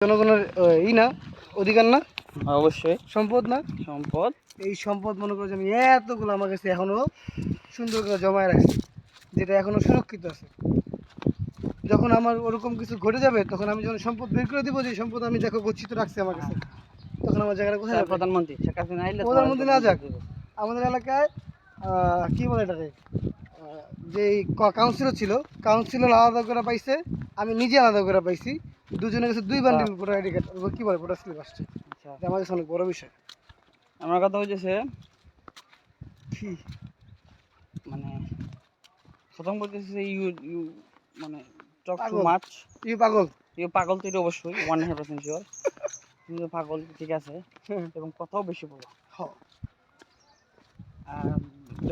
জনগণের না অধিকার না, অবশ্যই সম্পদ না। সম্পদ। এই সম্পদ মনে করো যে আমি এতগুলো আমার কাছে এখনো সুন্দর করে জমায় রাখছি, যেটা এখনো সুরক্ষিত আছে। যখন আমার ওরকম কিছু ঘটে যাবে, তখন আমি যখন সম্পদ বের করে দিব, যে সম্পদ আমি দেখো গচ্ছিত রাখছি আমার কাছে, তখন আমার জায়গাটা কোথায় যাবে? প্রধানমন্ত্রী শেখ হাসিনা আইলে প্রধানমন্ত্রী না যাক, আমাদের এলাকায় কি বলে এটাকে, যে কাউন্সিলর ছিল, কাউন্সিলর আলাদা করে পাইছে, আমি নিজে আলাদা করে পাইছি। দুজনের কাছে 2 বান্ডিল ভোটার আইডি কার্ড, কি বলে ভোটার স্লিপ আসছে। আমার কাছে অনেক বড় বিষয়। আমার কথা হচ্ছে কি মানে প্রথম বলতেছে ইউ ইউ মানে টক টু পাগল, মাচ। তুই পাগল। ইউ পাগল তো এটা অবশ্যই 100% শিওর। তুমি তো পাগল, ঠিক আছে, এবং কথাও বেশি বলো। আর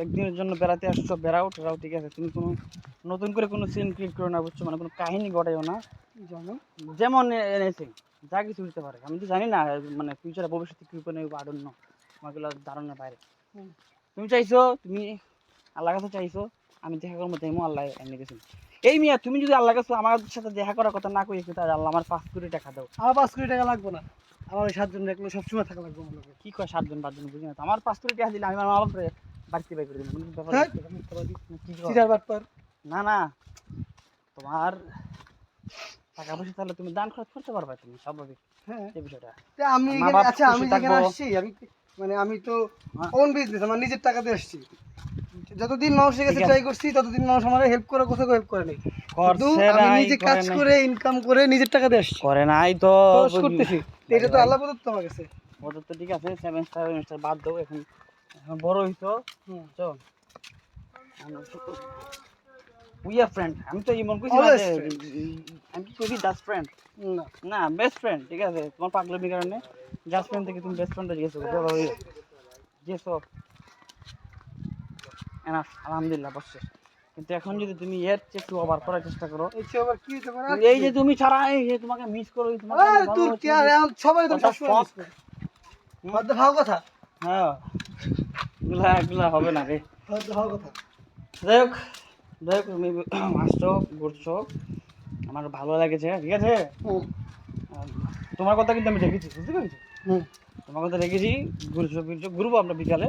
একদিনের জন্য বেড়াতে আসছো, বেড়াও টেরাও, ঠিক আছে, তুমি কোনো নতুন করে কোনো সিন ক্রিয়েট করো না, বুঝছো, মানে কোনো কাহিনী ঘটাইও না। যেমন এনিথিং, যা কিছু হতে পারে, আমি তো জানি না মানে ফিউচারে ভবিষ্যতে কী করে নেবো, আডন্য আমাগুলো ধারণার বাইরে। তুমি চাইছো, তুমি আল্লাহর কাছে চাইছো আমি দেখা করবো, তাইমো আল্লাহ এমনি গেছি। এই মিয়া, তুমি যদি আল্লাহর কাছে আমার সাথে দেখা করার কথা না কই, তাহলে আল্লাহ আমার 5 কোটি টাকা দাও। আমার 5 কোটি টাকা লাগবে না, আমার ওই 7 জন দেখলে সবসময় থাকা লাগবে আমার লোকের। কি কয় 7 জন 5 জন বুঝি না তো, আমার 5 কোটি টাকা দিলে আমি আমার মা বাপরে বাড়িতে বাই করে দিলাম, কোনো ব্যাপার না। না তোমার টাকা পয়সা তাহলে তুমি দান খরচ করতে পারবে, তুমি স্বাভাবিক। হ্যাঁ, এই বিষয়টা আমি আচ্ছা, আমি যেখানে আসছি, আমি মানে আমি তো ওন বিজনেস, আমার নিজের টাকাতে আসছি। যতদিন মানুষের কাছে ট্রাই করছি, ততদিন মানুষ আমার হেল্প করে, কোথাও হেল্প করে নাই। আমি নিজে কাজ করে ইনকাম করে নিজের টাকা দিয়ে আসছি, করে নাই তো খরচ করতেছি। এটা তো আল্লাহ প্রদত্ত আমার কাছে। প্রদত্ত, ঠিক আছে, সেমেস্টার বাদ দাও, এখন এখন বড় হইছো, বুঝছো। উই আর ফ্রেন্ড, আমি তো এমন কইছি না যে আমি কি কইছি জাস্ট ফ্রেন্ড, না না বেস্ট ফ্রেন্ড, ঠিক আছে। তোমার পাগলামির কারণে জাস্ট ফ্রেন্ড থেকে তুমি বেস্ট ফ্রেন্ডে গেছো, গেছো এনাফ, আলহামদুলিল্লাহ, বসছে। কিন্তু এখন যদি তুমি এর চেয়ে একটু ওভার করার চেষ্টা করো, এই যে তুমি ছাড়া, এই যে তোমাকে মিস করো, তোমাকে তোর কি আর সবাই তো সবসময় মিস করে, বাদ দাও কথা। হ্যাঁ, এগুলা হবে না রে। বাদ দাও কথা। যাই হোক, তুমি আসছো, ঘুরছো, আমার ভালো লেগেছে, ঠিক আছে। তোমার কথা কিন্তু আমি রেখেছি, বুঝতে পেরেছি, তোমার কথা রেখেছি। ঘুরবো আমরা বিকালে,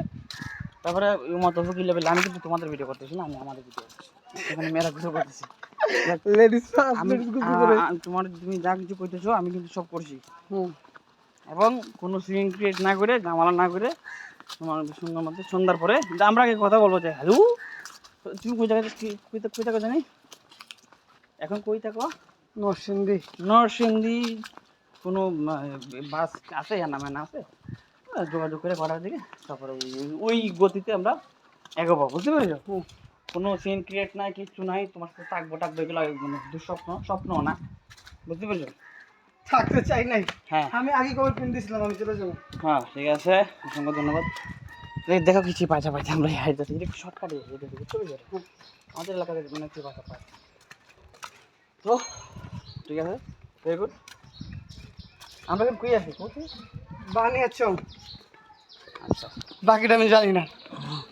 তারপরে মতফুকি লেভেল। আমি কিন্তু তোমাদের ভিডিও করতেছি না, আমি আমাদের ভিডিও এখানে মেয়েরা ঘুরে করতেছি। তোমার তুমি যা কিছু করতেছো আমি কিন্তু সব করছি, এবং কোনো সিন ক্রিয়েট না করে, ঝামেলা না করে, তোমার সুন্দর মতো সন্ধ্যার পরে আমরা আগে কথা বলবো যে হ্যালো তুমি কই জায়গায় কই থাকো জানি, এখন কই থাকো? নরসিংদী কোনো বাস আছে, এর নামে না আছে, যোগাযোগ করে করার দিকে, তারপরে ওই গতিতে আমরা এগোবো, বুঝতে পেরেছো। কোনো সিন ক্রিয়েট নাই, কিচ্ছু নাই, তোমার সাথে থাকবো এগুলো মানে স্বপ্ন না, বুঝতে পেরেছো। থাকতে চাই নাই, হ্যাঁ, আমি আগে খবর পিন দিয়েছিলাম, আমি চলে যাবো। হ্যাঁ, ঠিক আছে, অসংখ্য ধন্যবাদ। দেখো কিছু পাইতে আমরা হাইতে একটু শর্টকাটে বুঝতে পেরেছো, আমাদের এলাকাতে মানে একটু পাইতে পাই তো, ঠিক আছে, ভেরি গুড। আমরা কিন্তু কই আছি, বানিয়েছ, আচ্ছা, বাকিটা আমি জানি না।